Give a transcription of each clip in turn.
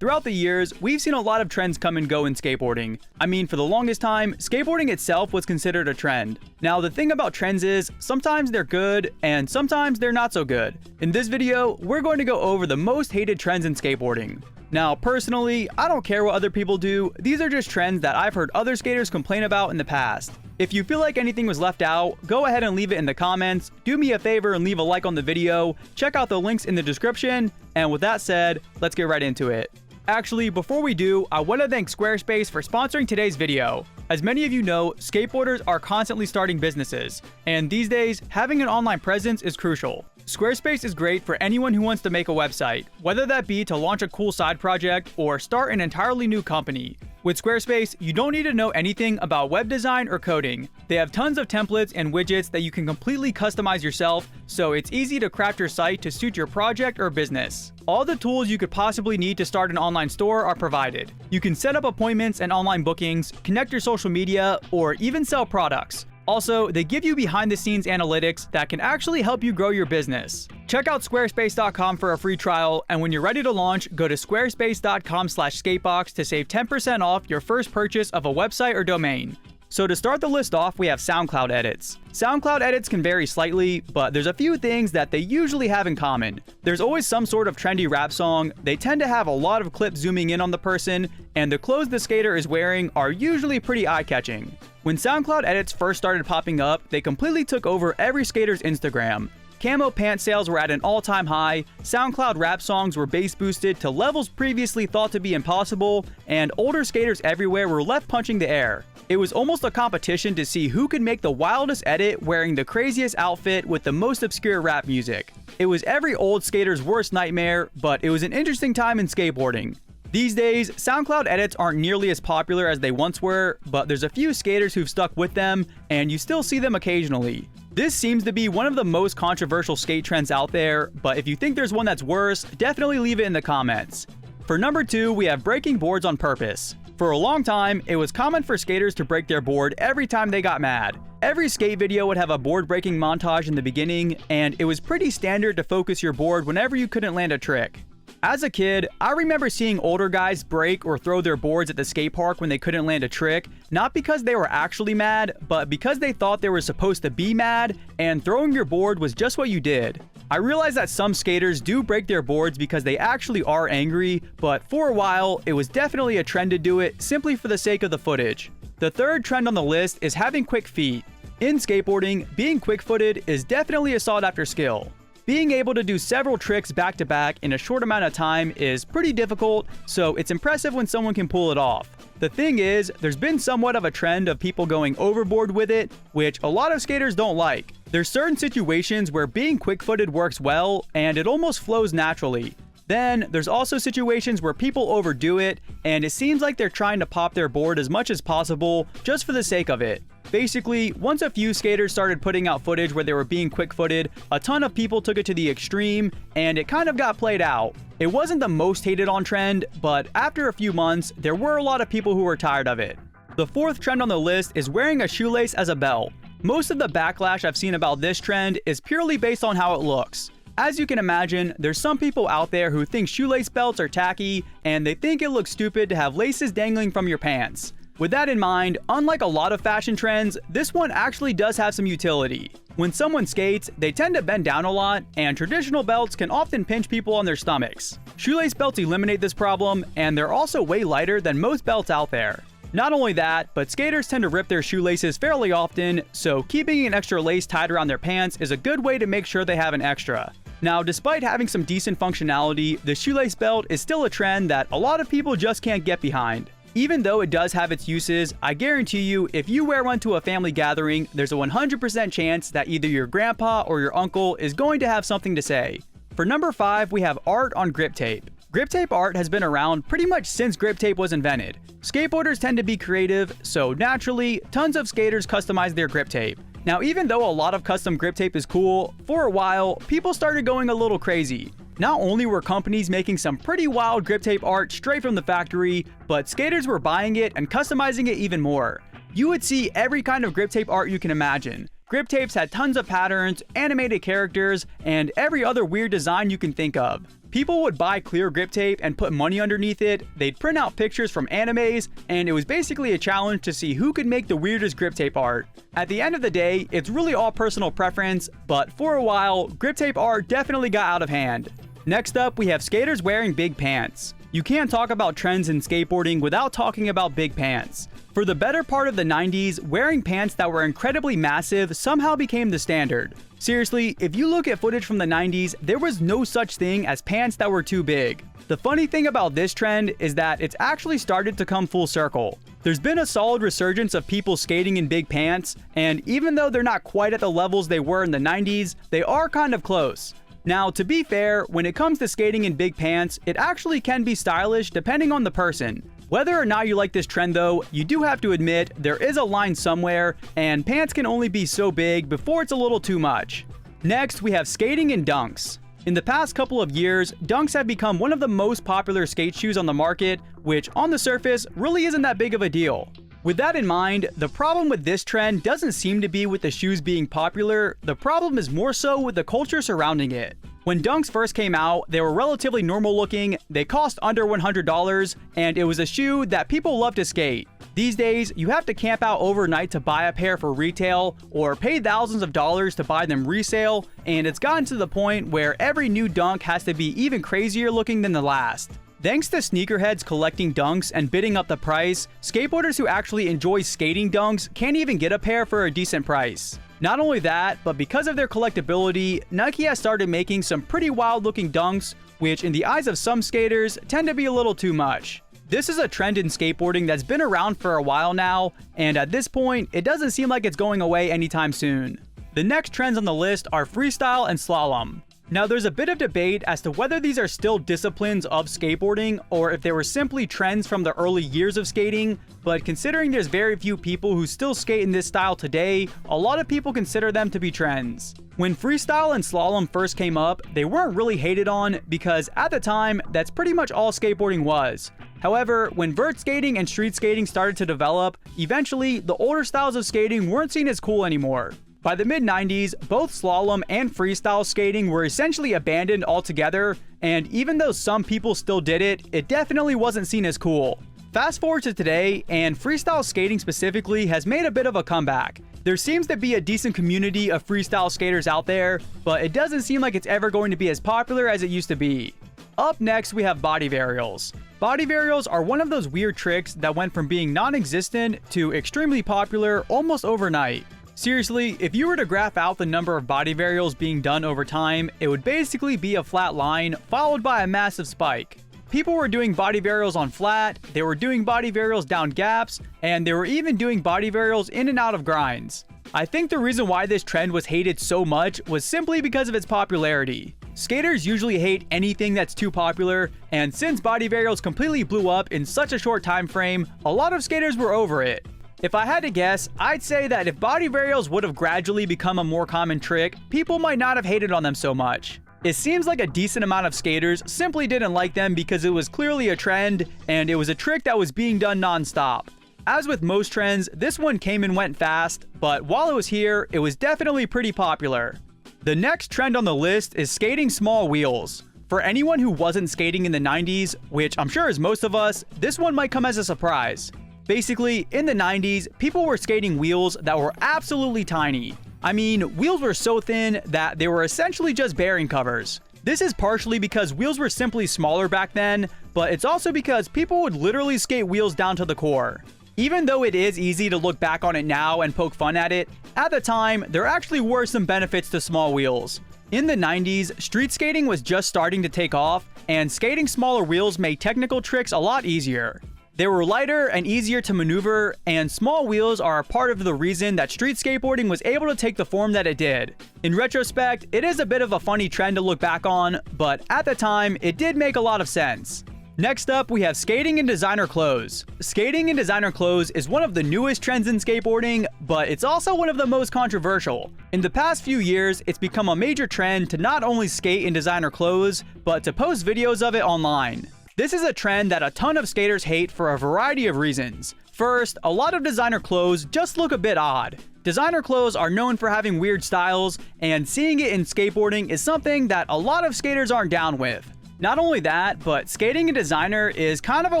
Throughout the years, we've seen a lot of trends come and go in skateboarding. I mean, for the longest time, skateboarding itself was considered a trend. Now, the thing about trends is, sometimes they're good, and sometimes they're not so good. In this video, we're going to go over the most hated trends in skateboarding. Now, personally, I don't care what other people do, these are just trends that I've heard other skaters complain about in the past. If you feel like anything was left out, go ahead and leave it in the comments, do me a favor and leave a like on the video, check out the links in the description, and with that said, let's get right into it. Actually, before we do, I want to thank Squarespace for sponsoring today's video. As many of you know, skateboarders are constantly starting businesses, and these days, having an online presence is crucial. Squarespace is great for anyone who wants to make a website, whether that be to launch a cool side project or start an entirely new company. With Squarespace, you don't need to know anything about web design or coding. They have tons of templates and widgets that you can completely customize yourself, so it's easy to craft your site to suit your project or business. All the tools you could possibly need to start an online store are provided. You can set up appointments and online bookings, connect your social media, or even sell products. Also, they give you behind-the-scenes analytics that can actually help you grow your business. Check out squarespace.com for a free trial, and when you're ready to launch, go to squarespace.com/skatebox to save 10% off your first purchase of a website or domain. So to start the list off, we have SoundCloud edits. SoundCloud edits can vary slightly, but there's a few things that they usually have in common. There's always some sort of trendy rap song, they tend to have a lot of clips zooming in on the person, and the clothes the skater is wearing are usually pretty eye-catching. When SoundCloud edits first started popping up, they completely took over every skater's Instagram. Camo pant sales were at an all-time high, SoundCloud rap songs were bass boosted to levels previously thought to be impossible, and older skaters everywhere were left punching the air. It was almost a competition to see who could make the wildest edit wearing the craziest outfit with the most obscure rap music. It was every old skater's worst nightmare, but it was an interesting time in skateboarding. These days, SoundCloud edits aren't nearly as popular as they once were, but there's a few skaters who've stuck with them, and you still see them occasionally. This seems to be one of the most controversial skate trends out there, but if you think there's one that's worse, definitely leave it in the comments. For number 2, we have breaking boards on purpose. For a long time, it was common for skaters to break their board every time they got mad. Every skate video would have a board breaking montage in the beginning, and it was pretty standard to focus your board whenever you couldn't land a trick. As a kid, I remember seeing older guys break or throw their boards at the skate park when they couldn't land a trick, not because they were actually mad, but because they thought they were supposed to be mad, and throwing your board was just what you did. I realize that some skaters do break their boards because they actually are angry, but for a while, it was definitely a trend to do it simply for the sake of the footage. The third trend on the list is having quick feet. In skateboarding, being quick-footed is definitely a sought-after skill. Being able to do several tricks back-to-back in a short amount of time is pretty difficult, so it's impressive when someone can pull it off. The thing is, there's been somewhat of a trend of people going overboard with it, which a lot of skaters don't like. There's certain situations where being quick-footed works well, and it almost flows naturally. Then, there's also situations where people overdo it, and it seems like they're trying to pop their board as much as possible just for the sake of it. Basically, once a few skaters started putting out footage where they were being quick-footed, a ton of people took it to the extreme, and it kind of got played out. It wasn't the most hated on trend, but after a few months, there were a lot of people who were tired of it. The fourth trend on the list is wearing a shoelace as a belt. Most of the backlash I've seen about this trend is purely based on how it looks. As you can imagine, there's some people out there who think shoelace belts are tacky, and they think it looks stupid to have laces dangling from your pants. With that in mind, unlike a lot of fashion trends, this one actually does have some utility. When someone skates, they tend to bend down a lot, and traditional belts can often pinch people on their stomachs. Shoelace belts eliminate this problem, and they're also way lighter than most belts out there. Not only that, but skaters tend to rip their shoelaces fairly often, so keeping an extra lace tied around their pants is a good way to make sure they have an extra. Now, despite having some decent functionality, the shoelace belt is still a trend that a lot of people just can't get behind. Even though it does have its uses, I guarantee you, if you wear one to a family gathering, there's a 100% chance that either your grandpa or your uncle is going to have something to say. For number 5, we have art on grip tape. Grip tape art has been around pretty much since grip tape was invented. Skateboarders tend to be creative, so naturally, tons of skaters customize their grip tape. Now, even though a lot of custom grip tape is cool, for a while, people started going a little crazy. Not only were companies making some pretty wild grip tape art straight from the factory, but skaters were buying it and customizing it even more. You would see every kind of grip tape art you can imagine. Grip tapes had tons of patterns, animated characters, and every other weird design you can think of. People would buy clear grip tape and put money underneath it, they'd print out pictures from animes, and it was basically a challenge to see who could make the weirdest grip tape art. At the end of the day, it's really all personal preference, but for a while, grip tape art definitely got out of hand. Next up, we have skaters wearing big pants. You can't talk about trends in skateboarding without talking about big pants. For the better part of the 90s, wearing pants that were incredibly massive somehow became the standard. Seriously, if you look at footage from the 90s, there was no such thing as pants that were too big. The funny thing about this trend is that it's actually started to come full circle. There's been a solid resurgence of people skating in big pants, and even though they're not quite at the levels they were in the 90s, they are kind of close. Now, to be fair, when it comes to skating in big pants, it actually can be stylish depending on the person. Whether or not you like this trend though, you do have to admit there is a line somewhere, and pants can only be so big before it's a little too much. Next, we have skating in dunks. In the past couple of years, dunks have become one of the most popular skate shoes on the market, which on the surface really isn't that big of a deal. With that in mind, the problem with this trend doesn't seem to be with the shoes being popular, the problem is more so with the culture surrounding it. When dunks first came out, they were relatively normal looking, they cost under $100, and it was a shoe that people love to skate. These days, you have to camp out overnight to buy a pair for retail, or pay thousands of dollars to buy them resale, and it's gotten to the point where every new dunk has to be even crazier looking than the last. Thanks to sneakerheads collecting dunks and bidding up the price, skateboarders who actually enjoy skating dunks can't even get a pair for a decent price. Not only that, but because of their collectability, Nike has started making some pretty wild looking dunks, which in the eyes of some skaters tend to be a little too much. This is a trend in skateboarding that's been around for a while now, and at this point, it doesn't seem like it's going away anytime soon. The next trends on the list are freestyle and slalom. Now, there's a bit of debate as to whether these are still disciplines of skateboarding or if they were simply trends from the early years of skating, but considering there's very few people who still skate in this style today, a lot of people consider them to be trends. When freestyle and slalom first came up, they weren't really hated on because at the time, that's pretty much all skateboarding was. However, when vert skating and street skating started to develop, eventually the older styles of skating weren't seen as cool anymore. By the mid-90s, both slalom and freestyle skating were essentially abandoned altogether, and even though some people still did it, it definitely wasn't seen as cool. Fast forward to today, and freestyle skating specifically has made a bit of a comeback. There seems to be a decent community of freestyle skaters out there, but it doesn't seem like it's ever going to be as popular as it used to be. Up next, we have body varials. Body varials are one of those weird tricks that went from being non-existent to extremely popular almost overnight. Seriously, if you were to graph out the number of body varials being done over time, it would basically be a flat line followed by a massive spike. People were doing body varials on flat, they were doing body varials down gaps, and they were even doing body varials in and out of grinds. I think the reason why this trend was hated so much was simply because of its popularity. Skaters usually hate anything that's too popular, and since body varials completely blew up in such a short time frame, a lot of skaters were over it. If I had to guess, I'd say that if body varials would have gradually become a more common trick, people might not have hated on them so much. It seems like a decent amount of skaters simply didn't like them because it was clearly a trend, and it was a trick that was being done non-stop. As with most trends, this one came and went fast, but while it was here, it was definitely pretty popular. The next trend on the list is skating small wheels. For anyone who wasn't skating in the 90s, which I'm sure is most of us, this one might come as a surprise. Basically, in the 90s, people were skating wheels that were absolutely tiny. I mean, wheels were so thin that they were essentially just bearing covers. This is partially because wheels were simply smaller back then, but it's also because people would literally skate wheels down to the core. Even though it is easy to look back on it now and poke fun at it, at the time, there actually were some benefits to small wheels. In the 90s, street skating was just starting to take off, and skating smaller wheels made technical tricks a lot easier. They were lighter and easier to maneuver, and small wheels are a part of the reason that street skateboarding was able to take the form that it did. In retrospect, it is a bit of a funny trend to look back on, but at the time, it did make a lot of sense. Next up, we have skating in designer clothes. Skating in designer clothes is one of the newest trends in skateboarding, but it's also one of the most controversial. In the past few years, it's become a major trend to not only skate in designer clothes, but to post videos of it online. This is a trend that a ton of skaters hate for a variety of reasons. First, a lot of designer clothes just look a bit odd. Designer clothes are known for having weird styles, and seeing it in skateboarding is something that a lot of skaters aren't down with. Not only that, but skating a designer is kind of a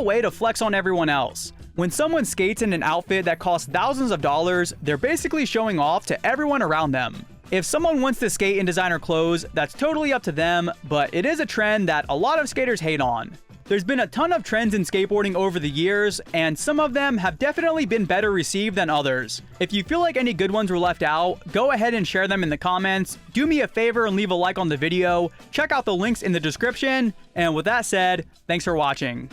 way to flex on everyone else. When someone skates in an outfit that costs thousands of dollars, they're basically showing off to everyone around them. If someone wants to skate in designer clothes, that's totally up to them, but it is a trend that a lot of skaters hate on. There's been a ton of trends in skateboarding over the years, and some of them have definitely been better received than others. If you feel like any good ones were left out, go ahead and share them in the comments. Do me a favor and leave a like on the video. Check out the links in the description. And with that said, thanks for watching.